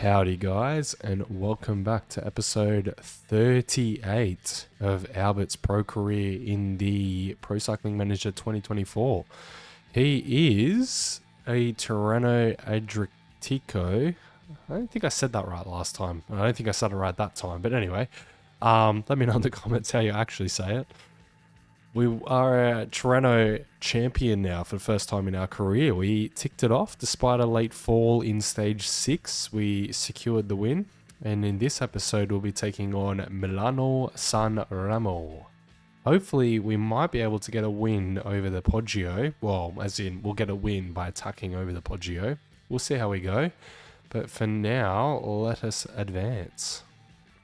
Howdy, guys, and welcome back to episode 38 of Albert's pro career in the Pro Cycling Manager 2024. He is a Tirreno Adriatico. I don't think I said that right last time. I don't think I said it right that time, but anyway, let me know in the comments how you actually say it. We are a Tirreno champion now for the first time in our career. We ticked it off despite a late fall in stage 6. We secured the win. And in this episode, we'll be taking on Milan-San Remo. Hopefully, we might be able to get a win over the Poggio. Well, as in, we'll get a win by attacking over the Poggio. We'll see how we go. But for now, let us advance.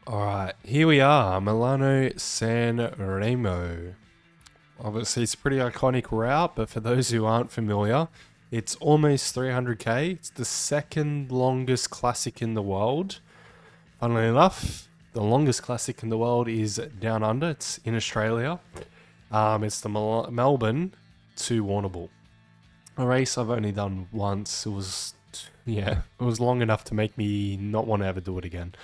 Alright, here we are, Milano-San Remo. Obviously, it's a pretty iconic route, but for those who aren't familiar, it's almost 300k. It's the second longest classic in the world. Funnily enough, the longest classic in the world is down under. It's in Australia. It's the Melbourne to Warrnambool. A race I've only done once. It was long enough to make me not want to ever do it again.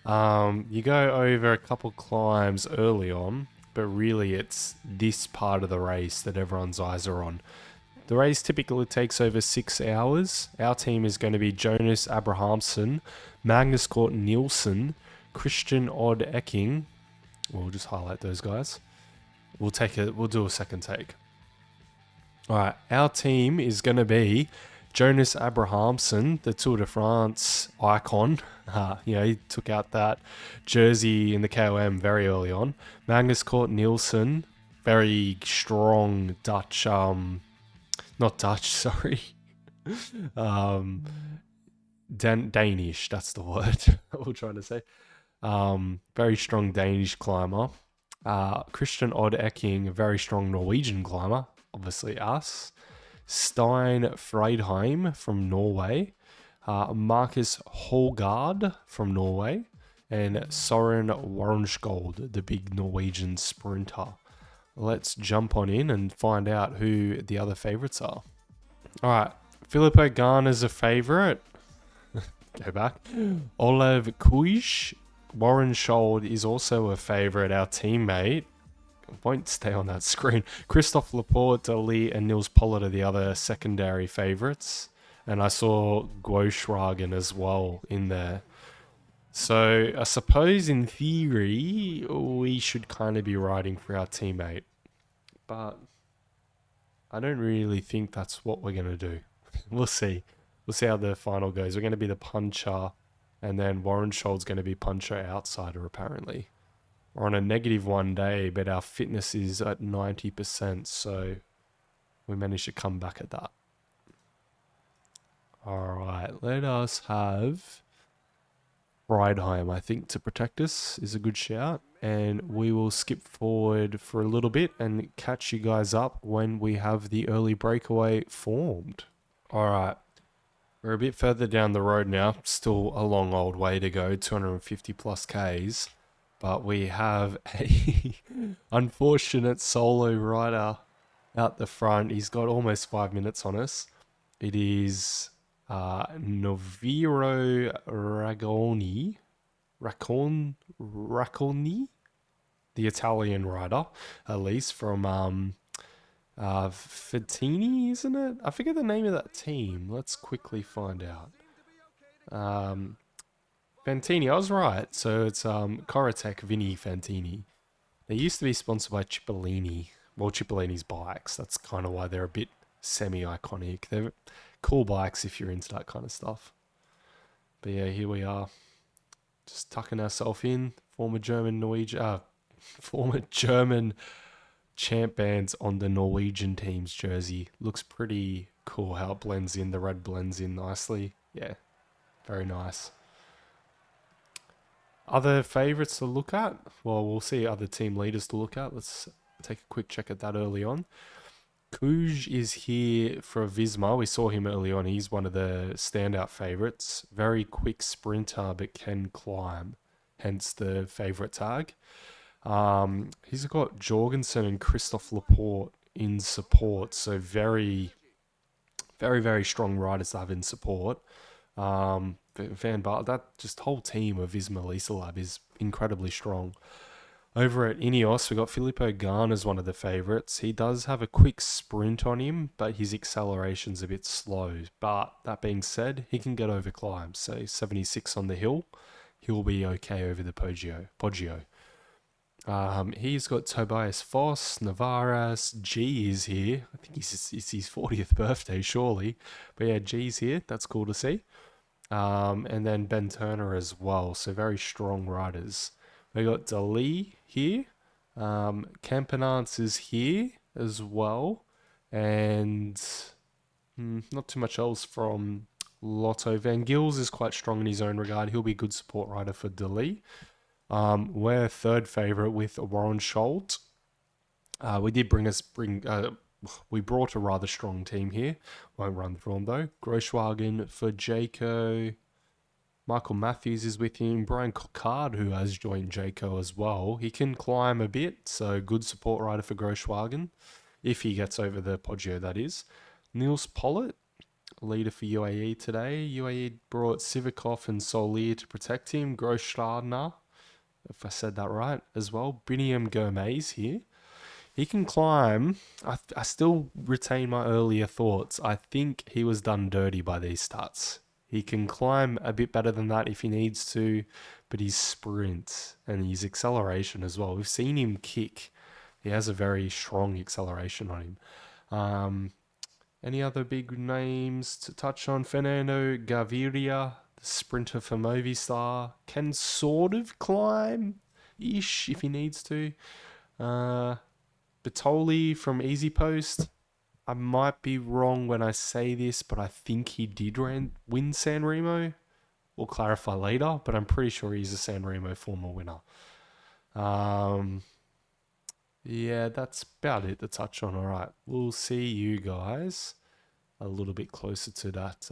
You go over a couple climbs early on, but really it's this part of the race that everyone's eyes are on. The race typically takes over 6 hours. Our team is going to be Jonas Abrahamsson, Magnus Cort Nielsen, Christian Odd Ecking. We'll just highlight those guys. We'll do a second take. Alright, our team is going to be Jonas Abrahamsson, the Tour de France icon. He took out that jersey in the KOM very early on. Magnus Cort Nielsen, very strong Dutch, not Dutch, sorry. Danish, that's the word we're trying to say. Very strong Danish climber. Christian Odd Ecking, a very strong Norwegian climber, obviously us. Stein Freidheim from Norway, Marcus Holgaard from Norway, and Soren Warnskjold, the big Norwegian sprinter. Let's jump on in and find out who the other favourites are. Alright, Filippo Ganna's a favourite. Go back. Olav Kuij. Warren Schold is also a favourite, our teammate. Won't stay on that screen. Christophe Laporte, Ali, and Nils Pollard are the other secondary favourites. And I saw Groschwagen as well in there. So I suppose in theory, we should kind of be riding for our teammate. But I don't really think that's what we're going to do. We'll see. We'll see how the final goes. We're going to be the puncher. And then Warren Scholl's going to be puncher outsider, apparently. We're on a -1 day, but our fitness is at 90%, so we managed to come back at that. Alright, let us have Freidheim, I think, to protect us is a good shout. And we will skip forward for a little bit and catch you guys up when we have the early breakaway formed. Alright, we're a bit further down the road now. Still a long old way to go, 250 plus Ks. But we have a unfortunate solo rider out the front. He's got almost 5 minutes on us. It is Noviro Racconi, the Italian rider, at least from Fettini, isn't it? I forget the name of that team. Let's quickly find out. Fantini, I was right. So it's Corotec Vinny Fantini. They used to be sponsored by Cipollini. Well, Cipollini's bikes. That's kind of why they're a bit semi-iconic. They're cool bikes if you're into that kind of stuff. But yeah, here we are. Just tucking ourselves in. Former German champ bands on the Norwegian team's jersey. Looks pretty cool how it blends in. The red blends in nicely. Yeah, very nice. Other favourites to look at? Well, we'll see other team leaders to look at. Let's take a quick check at that early on. Kuij is here for Visma. We saw him early on. He's one of the standout favourites. Very quick sprinter, but can climb. Hence the favourite tag. He's got Jorgensen and Christophe Laporte in support. So very, very, very strong riders to have in support. Van Bar, that just whole team of Visma Lab is incredibly strong. Over at Ineos, we got Filippo Ganna as one of the favourites. He does have a quick sprint on him, but his acceleration's a bit slow. But that being said, he can get over climbs. So 76 on the hill, he'll be okay over the Poggio. He's got Tobias Foss, Navaras, G is here. I think it's his 40th birthday, surely. But yeah, G's here. That's cool to see. And then Ben Turner as well. So very strong riders. We got Dali here. Campenance is here as well. And not too much else from Lotto. Van Gils is quite strong in his own regard. He'll be a good support rider for Dali. We're third favourite with Warren Schultz. We brought a rather strong team here. Won't run through them though. Groschwagen for Jayco. Michael Matthews is with him. Brian Cockard, who has joined Jayco as well. He can climb a bit, so good support rider for Groschwagen. If he gets over the Poggio, that is. Niels Pollitt, leader for UAE today. UAE brought Sivakov and Solier to protect him. Groschladner, if I said that right, as well. Biniam Gourmet's here. He can climb. I still retain my earlier thoughts. I think he was done dirty by these stats. He can climb a bit better than that if he needs to, but his sprint and his acceleration as well. We've seen him kick. He has a very strong acceleration on him. Any other big names to touch on? Fernando Gaviria, the sprinter for Movistar, can sort of climb-ish if he needs to. Bertoli from Easy Post. I might be wrong when I say this, but I think he did win San Remo. We'll clarify later, but I'm pretty sure he's a San Remo former winner. Yeah, that's about it to touch on. All right, we'll see you guys a little bit closer to that.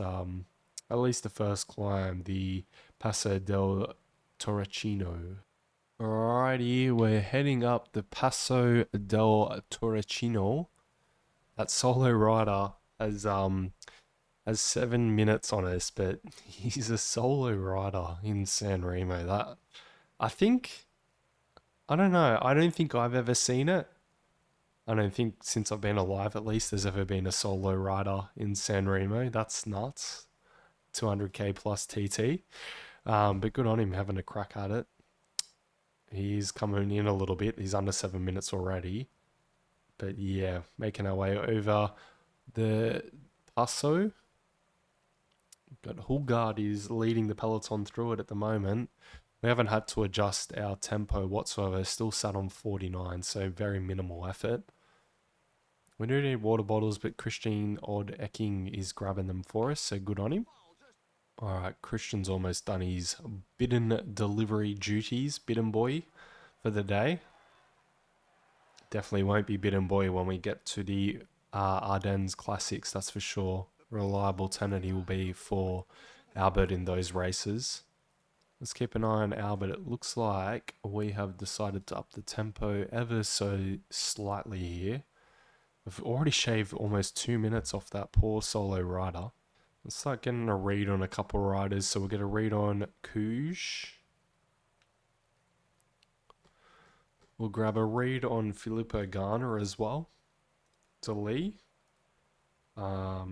At least the first climb, the Passo del Torrecino. Alrighty, we're heading up the Passo del Torrecino. That solo rider has 7 minutes on us, but he's a solo rider in San Remo. I don't know. I don't think I've ever seen it. I don't think since I've been alive, at least, there's ever been a solo rider in San Remo. That's nuts. 200k plus TT. But good on him having a crack at it. He's coming in a little bit. He's under 7 minutes already. But yeah, making our way over the Passo. Got Hulgaard is leading the peloton through it at the moment. We haven't had to adjust our tempo whatsoever. Still sat on 49, so very minimal effort. We do need water bottles, but Christian Odd Ecking is grabbing them for us, so good on him. Alright, Christian's almost done his bidden delivery duties, bidden boy, for the day. Definitely won't be bidden boy when we get to the Ardennes Classics, that's for sure. Reliable tenant he will be for Albert in those races. Let's keep an eye on Albert. It looks like we have decided to up the tempo ever so slightly here. We've already shaved almost 2 minutes off that poor solo rider. Let's start getting a read on a couple riders. So we'll get a read on Cuge. We'll grab a read on Filippo Ganna as well. Dali. Our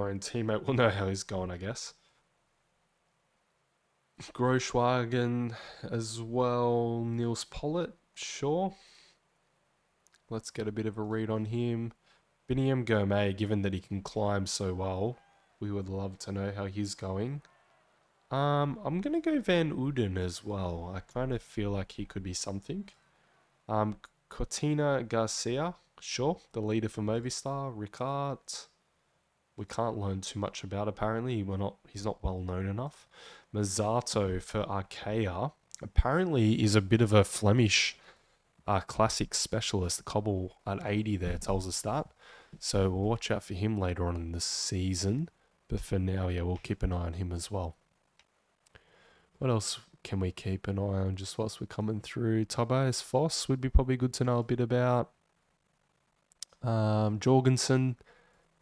own teammate will know how he's going, I guess. Groschwagen as well. Niels Pollitt, sure. Let's get a bit of a read on him. Biniam Gourmet, given that he can climb so well, we would love to know how he's going. I'm going to go Van Uden as well. I kind of feel like he could be something. Cortina Garcia, sure, the leader for Movistar. Ricard, we can't learn too much about apparently. He's not well known enough. Mazzato for Arkea, apparently is a bit of a Flemish classic specialist. The cobble at 80 there tells us that. So we'll watch out for him later on in the season. But for now, yeah, we'll keep an eye on him as well. What else can we keep an eye on just whilst we're coming through? Tobias Foss would be probably good to know a bit about. Jorgensen,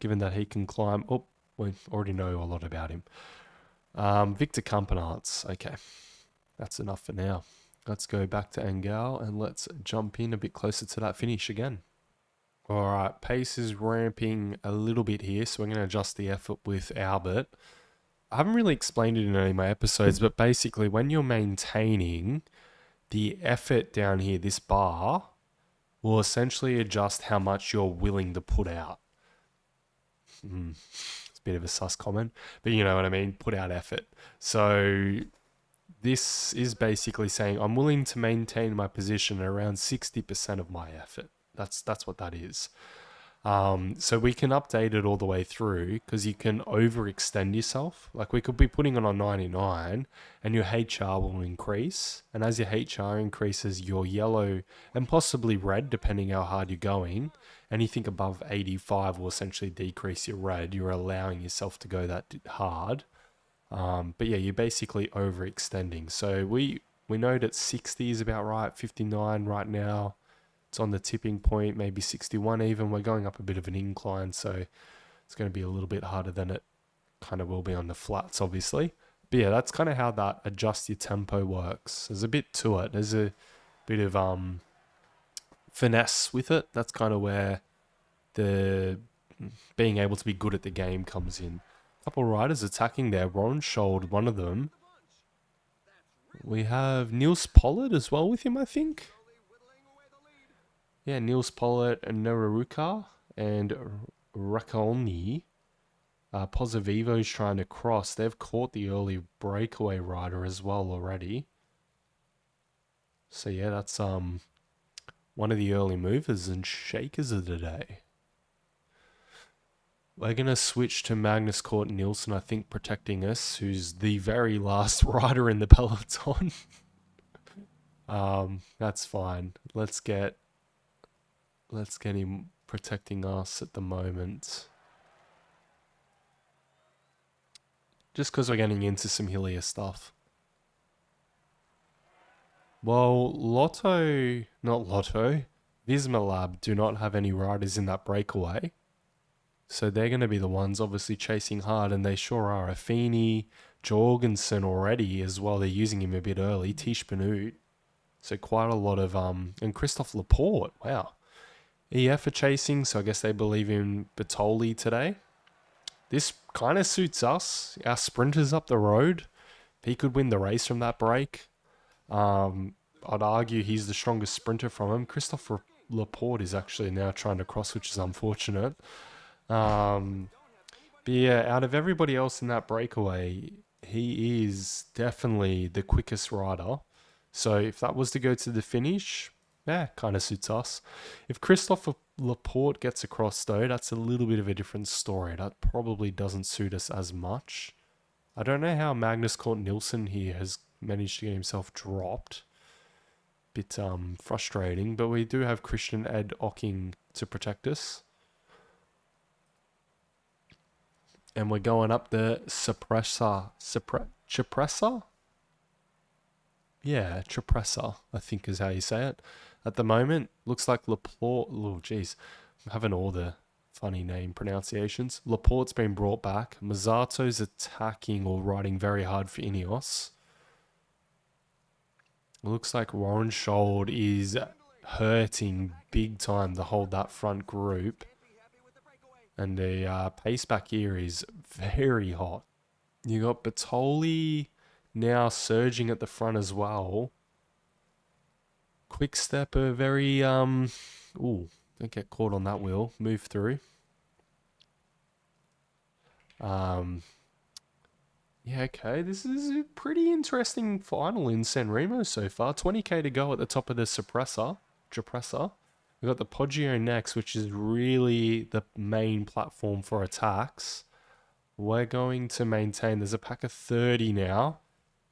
given that he can climb. Oh, we already know a lot about him. Victor Campenaerts. Okay, that's enough for now. Let's go back to Engel and let's jump in a bit closer to that finish again. All right, pace is ramping a little bit here, so we're going to adjust the effort with Albert. I haven't really explained it in any of my episodes, but basically when you're maintaining, the effort down here, this bar, will essentially adjust how much you're willing to put out. It's a bit of a sus comment, but you know what I mean, put out effort. So this is basically saying I'm willing to maintain my position at around 60% of my effort. That's what that is. So we can update it all the way through because you can overextend yourself. Like we could be putting it on 99 and your HR will increase. And as your HR increases, your yellow and possibly red, depending how hard you're going, anything above 85 will essentially decrease your red. You're allowing yourself to go that hard. But yeah, you're basically overextending. So we know that 60 is about right, 59 right now. It's on the tipping point, maybe 61 even. We're going up a bit of an incline, so it's going to be a little bit harder than it kind of will be on the flats, obviously. But yeah, that's kind of how that adjust your tempo works. There's a bit to it. There's a bit of finesse with it. That's kind of where the being able to be good at the game comes in. A couple riders attacking there. Ron Schold, one of them. We have Niels Pollard as well with him, I think. Yeah, Niels Pollard and Neraruka and Racconi. Pozivivo's trying to cross. They've caught the early breakaway rider as well already. So yeah, that's one of the early movers and shakers of the day. We're going to switch to Magnus Cort Nielsen, I think, protecting us, who's the very last rider in the peloton. That's fine. Let's get him protecting us at the moment. Just because we're getting into some hillier stuff. Well, Visma Lab do not have any riders in that breakaway. So they're going to be the ones obviously chasing hard, and they sure are. Affini, Jorgensen already as well. They're using him a bit early. Tish Benut. So quite a lot of, and Christophe Laporte. Wow. EF are chasing, so I guess they believe in Bertoli today. This kind of suits us. Our sprinter's up the road. He could win the race from that break. I'd argue he's the strongest sprinter from him. Christophe Laporte is actually now trying to cross, which is unfortunate. But yeah, out of everybody else in that breakaway, he is definitely the quickest rider. So if that was to go to the finish, yeah, kind of suits us. If Christophe Laporte gets across though, that's a little bit of a different story. That probably doesn't suit us as much. I don't know how Magnus Cort Nielsen here has managed to get himself dropped. Bit frustrating, but we do have Christian Ed Ocking to protect us. And we're going up the Cipressa. Yeah, Cipressa, I think is how you say it. At the moment, looks like Laporte. Oh, geez. I'm having all the funny name pronunciations. Laporte's been brought back. Mazzato's attacking or riding very hard for Ineos. It looks like Warren Schold is hurting big time to hold that front group. And the pace back here is very hot. You got Bertoli now surging at the front as well. Quick step, a very, don't get caught on that wheel. Move through. Yeah, okay, this is a pretty interesting final in San Remo so far. 20k to go at the top of the Cipressa. We've got the Poggio next, which is really the main platform for attacks. We're going to maintain, there's a pack of 30 now.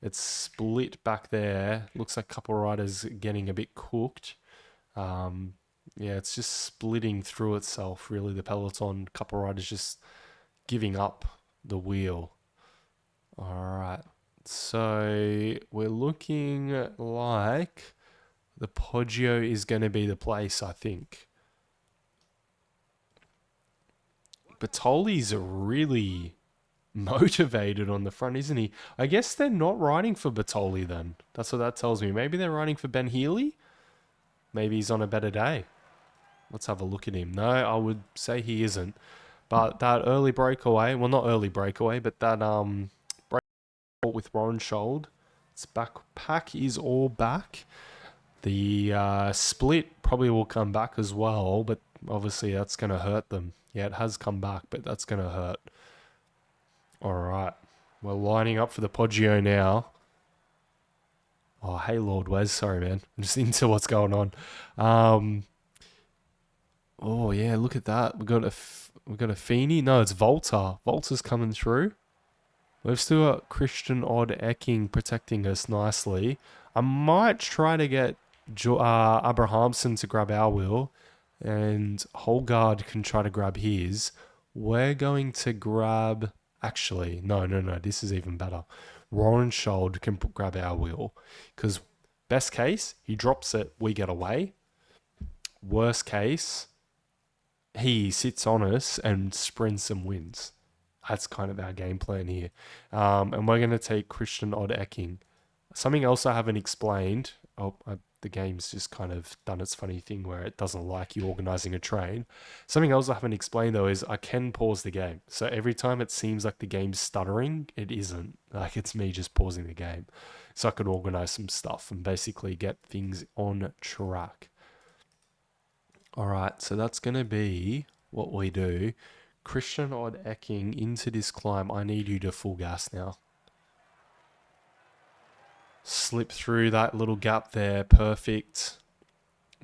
It's split back there. Looks like a couple riders getting a bit cooked. Yeah, it's just splitting through itself, really, the peloton. Couple riders just giving up the wheel. Alright, so we're looking like the Poggio is going to be the place, I think. Bertoli's really motivated on the front, isn't he? I guess they're not riding for Bertoli then. That's what that tells me. Maybe they're riding for Ben Healy? Maybe he's on a better day. Let's have a look at him. No, I would say he isn't. But that early breakaway, well, not early breakaway, but that breakaway with Ronshold, its backpack is all back. The split probably will come back as well, but obviously that's going to hurt them. Yeah, it has come back, but that's going to hurt. All right. We're lining up for the Poggio now. Oh, hey, Lord Wes. Sorry, man. I'm just into what's going on. Oh, yeah, look at that. We got a Feeney. No, it's Volta. Volta's coming through. We've still got Christian Odd Ecking protecting us nicely. I might try to get Abrahamson to grab our wheel, and Holgard can try to grab his. We're going to grab... Actually, no. This is even better. Ronshold can grab our wheel, because best case, he drops it, we get away. Worst case, he sits on us and sprints and wins. That's kind of our game plan here. And we're going to take Christian Odd Ecking. Something else I haven't explained. The game's just kind of done its funny thing where it doesn't like you organizing a train. Something else I haven't explained though is I can pause the game. So every time it seems like the game's stuttering, it isn't. Like it's me just pausing the game. So I could organize some stuff and basically get things on track. All right, so that's going to be what we do. Christian Odd Ecking into this climb. I need you to full gas now. Slip through that little gap there. Perfect.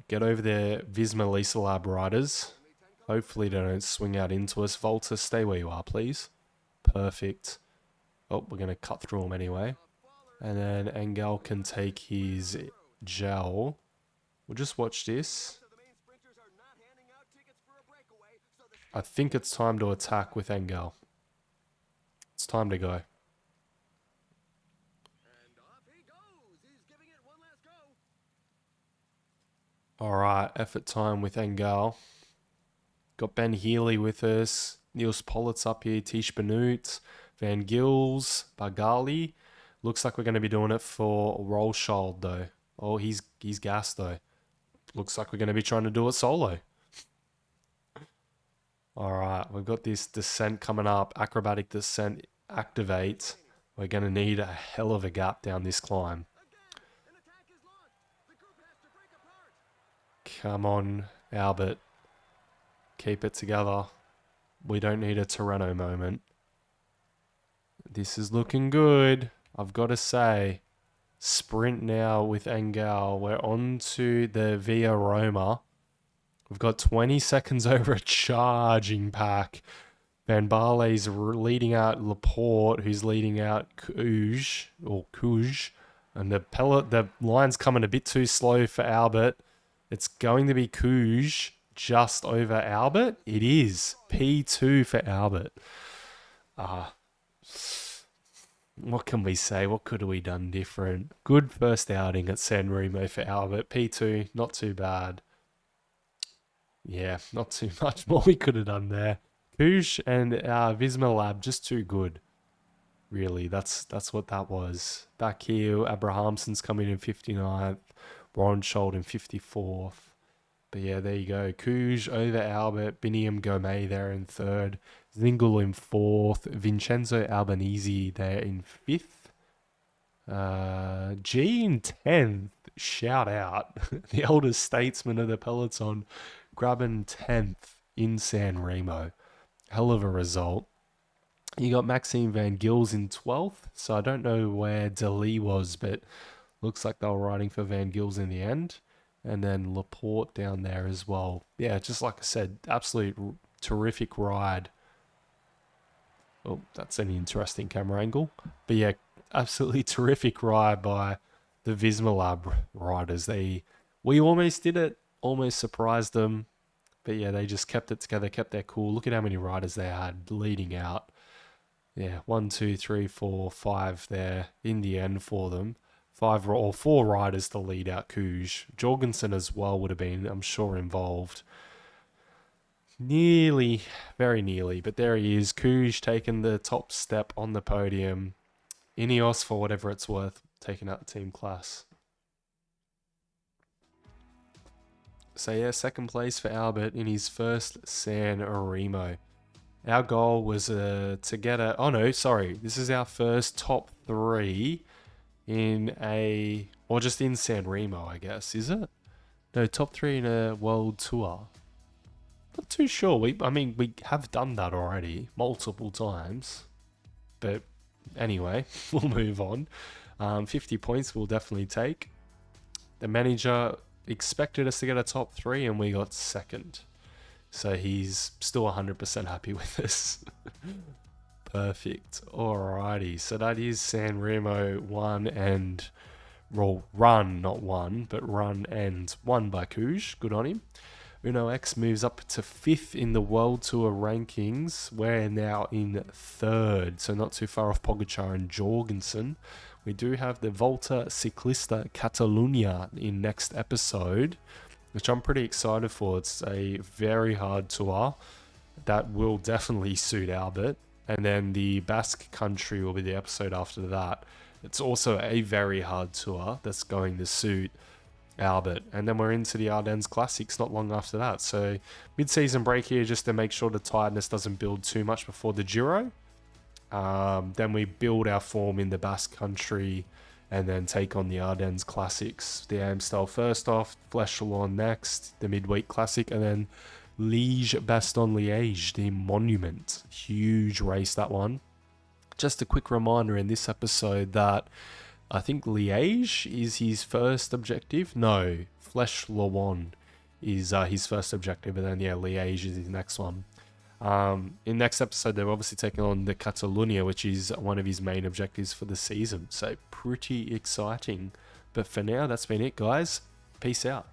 Get over there, Visma Lisa Lab riders. Hopefully they don't swing out into us. Volta, stay where you are, please. Perfect. Oh, we're going to cut through them anyway. And then Engel can take his gel. We'll just watch this. I think it's time to attack with Engel. It's time to go. Alright, effort time with Engel. Got Ben Healy with us. Niels Pollitt's up here. Tish Benut. Van Gils. Bagali. Looks like we're going to be doing it for Rollschild though. Oh, he's gassed though. Looks like we're going to be trying to do it solo. Alright, we've got this descent coming up. Acrobatic descent activate. We're going to need a hell of a gap down this climb. Come on, Albert. Keep it together. We don't need a Torreno moment. This is looking good, I've got to say. Sprint now with Engel. We're on to the Via Roma. We've got 20 seconds over a charging pack. Van Baarle's leading out Laporte, who's leading out Cuj. And the line's coming a bit too slow for Albert. It's going to be Cuj just over Albert. It is. P2 for Albert. What can we say? What could have we done different? Good first outing at San Remo for Albert. P2, not too bad. Yeah, not too much more we could have done there. Kush and Visma Lab, just too good. Really, that's what that was. Back here, Abrahamson's coming in 59th. Ronshold in 54th. But yeah, there you go. Kuj over Albert. Biniam Gomez there in 3rd. Zingel in 4th. Vincenzo Albanese there in 5th. G in 10th. Shout out. The oldest statesman of the peloton. Grabbing 10th in San Remo. Hell of a result. You got Maxime Van Gils in 12th. So I don't know where Dali was, but looks like they were riding for Van Gils in the end. And then Laporte down there as well. Yeah, just like I said, absolute terrific ride. Oh, that's an interesting camera angle. But yeah, absolutely terrific ride by the Visma Lab riders. We almost did it, almost surprised them. But yeah, they just kept it together, kept their cool. Look at how many riders they had leading out. Yeah, 1, 2, 3, 4, 5 there in the end for them. 4 riders to lead out Kuj. Jorgensen as well would have been, I'm sure, involved. Nearly, very nearly, but there he is. Kuj taking the top step on the podium. Ineos, for whatever it's worth, taking out the team class. So yeah, second place for Albert in his first San Remo. Our goal was to get a... Oh no, sorry. This is our first top 3 in a... Or just in San Remo, I guess. Is it? No, top 3 in a world tour. Not too sure. We have done that already multiple times. But anyway, we'll move on. 50 points we'll definitely take. The manager expected us to get a top 3 and we got second. So he's still 100% happy with us. Perfect. Alrighty. So that is San Remo 1 and... Well, run, not 1, but run and 1 by Kuj. Good on him. Uno X moves up to 5th in the World Tour rankings. We're now in 3rd, so not too far off Pogacar and Jorgensen. We do have the Volta Ciclista Catalunya in next episode, which I'm pretty excited for. It's a very hard tour that will definitely suit Albert. And then the Basque Country will be the episode after that. It's also a very hard tour that's going to suit Albert. And then we're into the Ardennes Classics not long after that. So mid-season break here just to make sure the tiredness doesn't build too much before the Giro. Then we build our form in the Basque Country and then take on the Ardennes Classics. The Amstel first off, Flèche next, the Midweek Classic, and then Liège-Bastogne-Liège, the Monument. Huge race, that one. Just a quick reminder in this episode that I think Liège is his first objective. No, Flèche is his first objective, and then yeah, Liège is his next one. In next episode, they're obviously taking on the Catalunya, which is one of his main objectives for the season. So pretty exciting. But for now, that's been it, guys. Peace out.